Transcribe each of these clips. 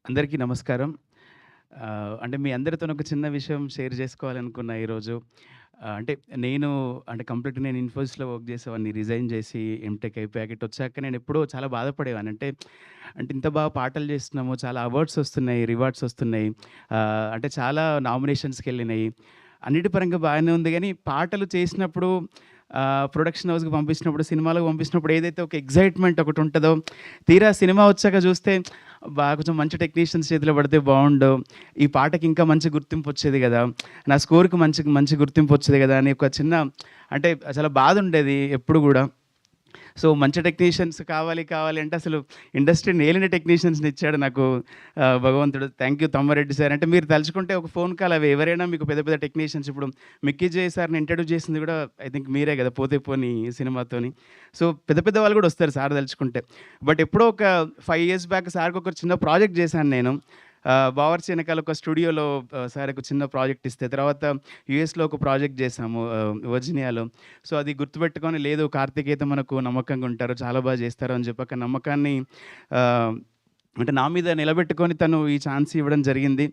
అందరికీ నమస్కారం. అంటే మీ అందరితోని ఒక చిన్న విషయం షేర్ చేసుకోవాలనుకున్నా ఈరోజు. అంటే నేను కంప్లీట్‌గా నేను ఇన్ఫోసిస్‌లో వర్క్ చేసేవాడిని. రిజైన్ చేసి ఎంటెక్ అయిపోయాక ఇటొచ్చాక నేనెప్పుడో చాలా బాధపడేవాడిని. అంటే ఇంత బాగా పాటలు చేస్తున్నాము, చాలా అవార్డ్స్ వస్తున్నాయి, రివార్డ్స్ వస్తున్నాయి. అంటే చాలా నామినేషన్స్‌కెళ్ళినాయి. అన్నిటి పరంగా బాగానే ఉంది గానీ, పాటలు చేసినప్పుడు ప్రొడక్షన్ హౌస్‌కి పంపించినప్పుడు, సినిమాలకు పంపించినప్పుడు ఏదైతే ఒక ఎక్సైట్‌మెంట్ ఒకటుంటదో, తీరా సినిమా వచ్చాక చూస్తే కొంచెం మంచి టెక్నీషియన్స్ చేతిలో పడితే బావుండు. ఈ పాటకి ఇంకా మంచి గుర్తింపొచ్చేది గదా! నా స్కోర్‌కి మంచి మంచి గుర్తింపొచ్చేది గదా! అని ఒక చిన్న అంటే చాలా బాధుండేది ఎప్పుడు గూడా. సో, మంచి టెక్నీషియన్స్ కావాలి అంటే అసలు ఇండస్ట్రీని ఏలిన టెక్నీషియన్స్‌ని ఇచ్చాడు నాకు భగవంతుడు. Thank you Tammareddy sir. అంటే మీరు తలుచుకుంటే ఒక ఫోన్ కాల్ అవి ఎవరైనా మీకు పెద్ద పెద్ద టెక్నీషియన్స్ ఇప్పుడు 'మిక్కీ జే' సార్‌ని ఇంట్రొడ్యూస్ చేసింది గూడా ఐ థింక్ మీరే గదా! 'పోతే పోని' సినిమాతోని. సో, పెద్ద పెద్ద వాళ్ళు గూడా వస్తారు సార్ తలుచుకుంటే. బట్ ఎప్పుడో ఒక 5 ఇయర్స్ బ్యాక్ సార్‌కి ఒక చిన్న ప్రాజెక్ట్ చేశాను నేను. బావర్చి వెనకాల ఒక స్టూడియోలో సార్ ఒక చిన్న ప్రాజెక్ట్ ఇస్తే, తర్వాత యూఎస్‌లో ఒక ప్రాజెక్ట్ చేశాము వర్జీనియాలో. సో, అది గుర్తుపెట్టుకొని లేదు కార్తీక్ మనకు నమ్మకంగా ఉంటారు, చాలా బాగా చేస్తారు అని చెప్పి ఒక నమ్మకాన్ని ఆహ్, అంటే నా మీద నిలబెట్టుకొని తను ఈ ఛాన్స్ ఇవ్వడం జరిగింది.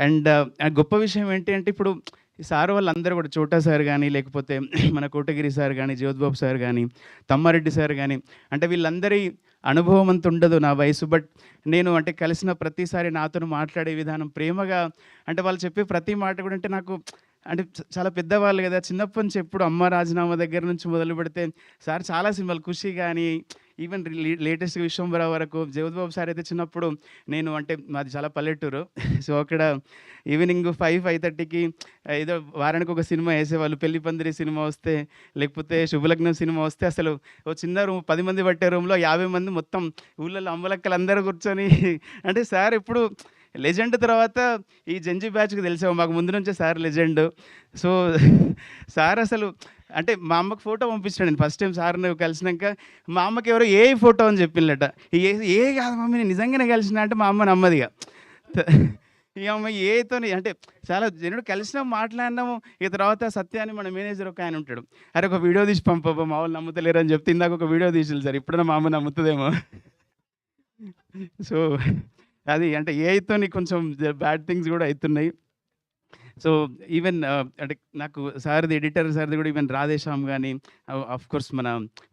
అండ్ గొప్ప విషయం ఏంటి అంటే ఇప్పుడు ఈ సార్ వాళ్ళందరూ కూడా చోటా సార్ గానీ, లేకపోతే మన కోటగిరి సార్ గానీ, జ్యోతిబాబు సార్ గానీ, తమ్మారెడ్డి సార్ గానీ, అంటే వీళ్ళందరి అనుభవం అంత ఉండదు నా వయసు. బట్ నేను అంటే కలిసిన ప్రతిసారి నాతోని మాట్లాడే విధానం ప్రేమగా అంటే వాళ్ళు చెప్పే ప్రతి మాట కూడా అంటే నాకు అంటే చాలా పెద్దవాళ్ళు గదా! చిన్నప్పటి నుంచి ఎప్పుడు 'అమ్మ రాజీనామా' దగ్గర నుంచి మొదలుపెడితే సార్ చాలా సినిమాలు 'ఖుషి' గానీ, ఈవెన్ లేటెస్ట్‌గా 'విశ్వంబర' వరకు. జ్యోతిబాబు సార్ అయితే చిన్నప్పుడు నేను అంటే మాది చాలా పల్లెటూరు. సో, అక్కడ ఈవినింగ్ 5:30కి ఏదో వారానికి ఒక సినిమా యేసేవాళ్ళు. 'పెళ్లి పందిరి' సినిమా వస్తే, లేకపోతే 'శుభలగ్నం' సినిమా వస్తే అసలు ఓ చిన్న రూమ్ 10 మంది పట్టే రూమ్‌లో 50 మంది మొత్తం ఊర్లలో అమ్మలక్కలందరూ కూర్చొని అంటే సార్ ఎప్పుడు లెజెండ్ తర్వాత ఈ 'జంజీ' బ్యాచ్‌కి తెలిసాము. మాకు ముందు నుంచే సార్ లెజెండ్. సో, సార్ అసలు అంటే మా అమ్మకి ఫోటో పంపించాను నేను ఫస్ట్ టైమ్ సార్‌ని కలిసినంక. మా అమ్మకి ఎవరో ఏఐ ఫోటో అని చెప్పిండ్లట. ఏఐ కాదు మమ్మీ నేను నిజంగానే కలిసినా అంటే మా అమ్మ నమ్మదిగ. ఇగ అమ్మ ఏఐతోని అంటే చాలా జనుడు కలిసినాం, మాట్లాడినాము. ఇక తర్వాత సత్య అని మన మేనేజర్ ఒకాయన ఉంటాడు. "అరే! ఒక వీడియో తీసి పంపబ్బా మా వోళ్ళు నమ్ముతలేరు" అని చెప్తే ఇందాక ఒక వీడియో తీసిల్లు సార్. ఇప్పుడన్నా మా అమ్మ నమ్ముతదేమో. సో, అది అంటే ఏఐతోని కొంచెం బ్యాడ్ థింగ్స్ గూడా అయితున్నాయి. సో, ఈవెన్ అంటే నాకు సార్‌ది ఎడిటర్ సార్‌ది గూడా ఈవెన్ 'రాధేశ్యామ్' గాని, ఆఫ్‌కోర్స్ మన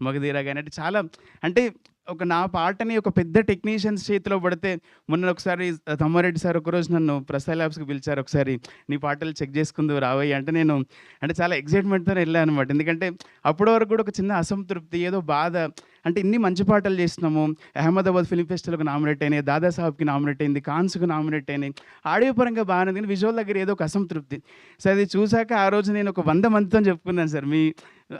'మగధీర' గాని అంటే చాలా అంటే నా పాటని ఒక పెద్ద టెక్నీషియన్స్ చేతిలో పడితే మొన్న ఒకసారి తమ్మారెడ్డి సార్ ఒకరోజు నన్ను 'ప్రసాద్ ల్యాబ్స్‌కి' పిలిచారు. ఒకసారి నీ పాటలు చెక్ చేసుకుందువు రావయ్య అంటే నేను అంటే చాలా ఎక్సైట్‌మెంట్‌తోనే ఎళ్ళాననమాట. ఎందుకంటే అప్పటి వరకు గూడా ఒక చిన్న అసంతృప్తి, ఏదో బాధ. అంటే ఇన్ని మంచి పాటలు చేసినాము. అహ్మదాబాద్ ఫిల్మ్ ఫెస్టివల్‌కి నామినేట్ అయినాయి. దాదాసాహెబ్‌కి నామినేట్ అయింది. కాన్స్‌కి నామినేట్ అయినాయి. ఆడియో పరంగా బాగానే ఉంది. కానీ విజువల్ దగ్గర ఏదో ఒక అసంతృప్తి. సో, అది చూసాక ఆ రోజు నేను ఒక 100 మందితోని చెప్పుకున్నాను సార్.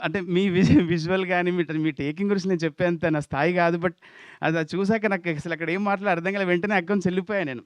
అంటే మీ విజువల్ గాని, మీ టేకింగ్ గురించి నేను చెప్పేంత నా స్థాయి కాదు. బట్ అది చూసాక నాకు అసలు అక్కడ ఏం మాట్లాడాలో అర్థం కాలే. వెంటనే అక్కడి నుంచి వెళ్ళిపోయా నేను.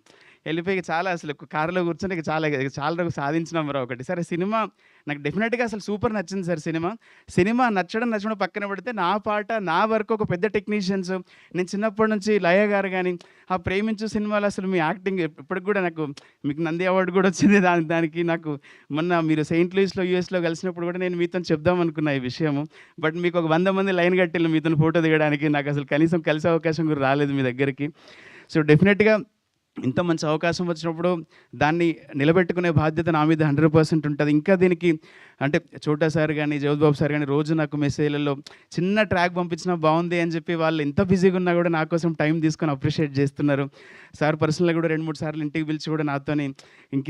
వెళ్ళిపోయి చాలా అసలు కార్‌లో కూర్చొని చాలా వరకు సాధించినాంరా ఒకటి. సరే సినిమా నాకు డెఫినిట్‌గా అసలు సూపర్ నచ్చింది సార్ సినిమా. సినిమా నచ్చడం పక్కన పెడితే నా పాట, నా వర్క్ ఒక పెద్ద టెక్నీషియన్స్ నేను చిన్నప్పటి నుంచి లయ గారు గాని, ఆ 'ప్రేమించు' సినిమాలో అసలు మీ యాక్టింగ్ ఇప్పటికి కూడా నాకు మీకు నంది అవార్డ్ కూడా వచ్చింది. దానికి నాకు మొన్న మీరు సెయింట్ లూయిస్‌లో, యూఎస్‌లో కలిసినప్పుడు కూడా నేను మీతోని చెప్దాం అనుకున్నా ఈ విషయము. బట్ మీకు ఒక 100 మంది లైన్ కట్టిల్లు మీతోని ఫోటో దిగడానికి. నాకసలు కనీసం కలిసే అవకాశం కూడా రాలేదు మీ దగ్గరికి. సో, డెఫినిట్‌గా ఇంత మంచి అవకాశం వచ్చినప్పుడు దాన్ని నిలబెట్టుకునే బాధ్యత నా మీద 100% ఉంటది. ఇంకా దీనికి అంటే చోటా సార్ గాని, జ్యోతిబాబు సార్ గాని రోజు నాకు మెసేజ్‌లలో చిన్న ట్రాక్ పంపించినా బావుంది అని చెప్పి వాళ్ళు ఎంత బిజీగా ఉన్నా కూడా నా కోసం టైం తీసుకొని అప్రిషియేట్ చేస్తున్నారు. సార్ పర్సనల్‌గా కూడా 2, 3 సార్లు ఇంటికి పిలిచి కూడా నాతోని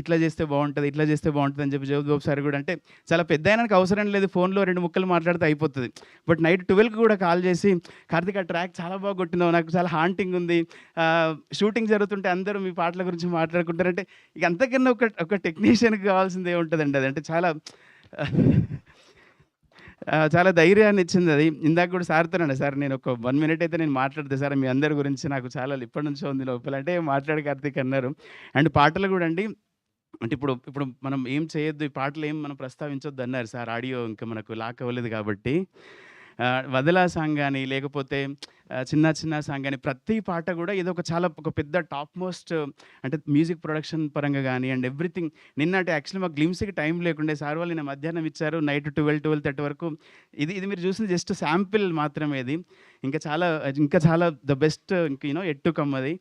ఇట్లా చేస్తే బావుంటది, ఇట్లా చేస్తే బావుంటది అని చెప్పి జ్యోతిబాబు సార్ కూడా అంటే చాలా పెద్దాయనకి అవసరం లేదు. ఫోన్‌లో 2 ముక్కలు మాట్లాడితే అయిపోతది. బట్ నైట్ 12కి కూడా కాల్ చేసి కార్తీక్ ఆ ట్రాక్ చాలా బాగా కొట్టినావు. నాకు చాలా హాంటింగ్ ఉంది. షూటింగ్ జరుగుతుంటే అందరూ మీ పాటల గురించి మాట్లాడుకుంటారంటే ఇక అంతకన్నా ఒక టెక్నీషియన్‌కి కావాల్సింది ఏముంటదండి అది. అంటే చాలా చాలా ధైర్యాన్ని ఇచ్చిందది. ఇందాక కూడా సార్‌తోనే అన్నా, "సార్ నేను ఒక 1 మినిట్ అయితే నేను మాట్లాడతా సార్ మీ అందరి గురించి నాకు చాలా ఇప్పటినుంచో ఉంది లోపల." అంటే "మాట్లాడు కార్తీక్" అన్నారు. అండ్ పాటలు కూడా అండి అంటే ఇప్పుడు ఇప్పుడు మనం ఏం చేయొద్దు, ఈ పాటలు ఏం మనం ప్రస్తావించొద్దన్నారు సార్. ఆడియో ఇంకా మనకు లాక్ అవ్వలేదు కాబట్టి. 'వదలా' సాంగ్ గాని, లేకపోతే 'చిన్న చిన్న' సాంగ్ గాని, ప్రతి పాట గూడా ఏదో ఒక పెద్ద టాప్ మోస్ట్ అంటే మ్యూజిక్ ప్రొడక్షన్ పరంగా గాని అండ్ ఎవ్రీథింగ్. నిన్న అంటే యాక్చువల్లీ మాకు గ్లిమ్స్‌కి టైం లేకుండే. సార్ వాళ్ళు నిన్న మధ్యాహ్నం ఇచ్చారు. నైట్ 12:30 వరకు. ఇది మీరు చూసింది జస్ట్ శాంపిల్ మాత్రమే ఇది. ఇంకా చాలా ద బెస్ట్ ఇంక యెట్ టు కమ్ అది.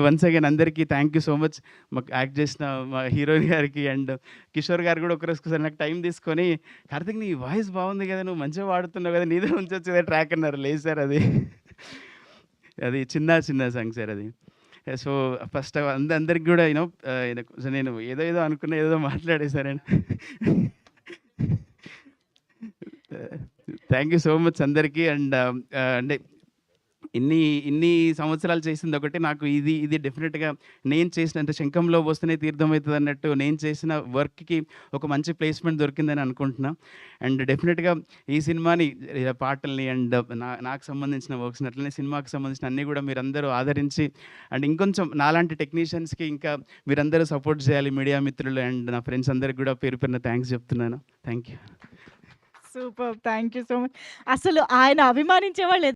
వన్స్ అగైన్ అందరికీ థ్యాంక్ యూ సో మచ్. మాకు యాక్ట్ చేసిన మా హీరోయిన్ గారికి అండ్ కిషోర్ గారు కూడా ఒకరోజు నాకు టైం తీసుకొని, "కార్తీక్ నీ వాయిస్ బాగుంది కదా! నువ్వు మంచిగా పాడుతున్నావు కదా! నీదే ఉంచొచ్చు కదా ట్రాక్" అన్నారు. లేదు సార్ అది. అది చిన్న చిన్న సాంగ్ సార్ అది. సో, ఫస్ట్ అందరికి గూడా నేను ఏదో అనుకున్నా, ఏదో మాట్లాడేశారండి. థ్యాంక్ యూ సో మచ్ అందరికీ. అండ్ అంటే ఇన్ని ఇన్ని సంవత్సరాలు చేసిందొకటి, నాకు ఇది డెఫినిట్‌గా నేను చేసిన అంటే శంఖంలో పోస్తేనే తీర్థం అయితదన్నట్టు నేను చేసిన వర్క్‌కి ఒక మంచి ప్లేస్‌మెంట్ దొరికిందని అనుకుంటున్నా. అండ్ డెఫినిట్‌గా ఈ సినిమాని పాటల్ని అండ్ నాకు సంబంధించిన వర్క్స్‌ని అట్లనే సినిమాకి సంబంధించిన అన్నీ గూడా మీరందరూ ఆదరించి అండ్ ఇంకొంచెం నాలాంటి టెక్నీషియన్స్‌కి ఇంకా మీరందరూ సపోర్ట్ చేయాలి, మీడియా మిత్రులు అండ్ నా ఫ్రెండ్స్ అందరికి గూడా పేరు పేరున థాంక్స్ చెప్తున్నాను. Thank you. Superb! Thank you so much. అసలు ఆయన అభిమానించే వాళ్ళు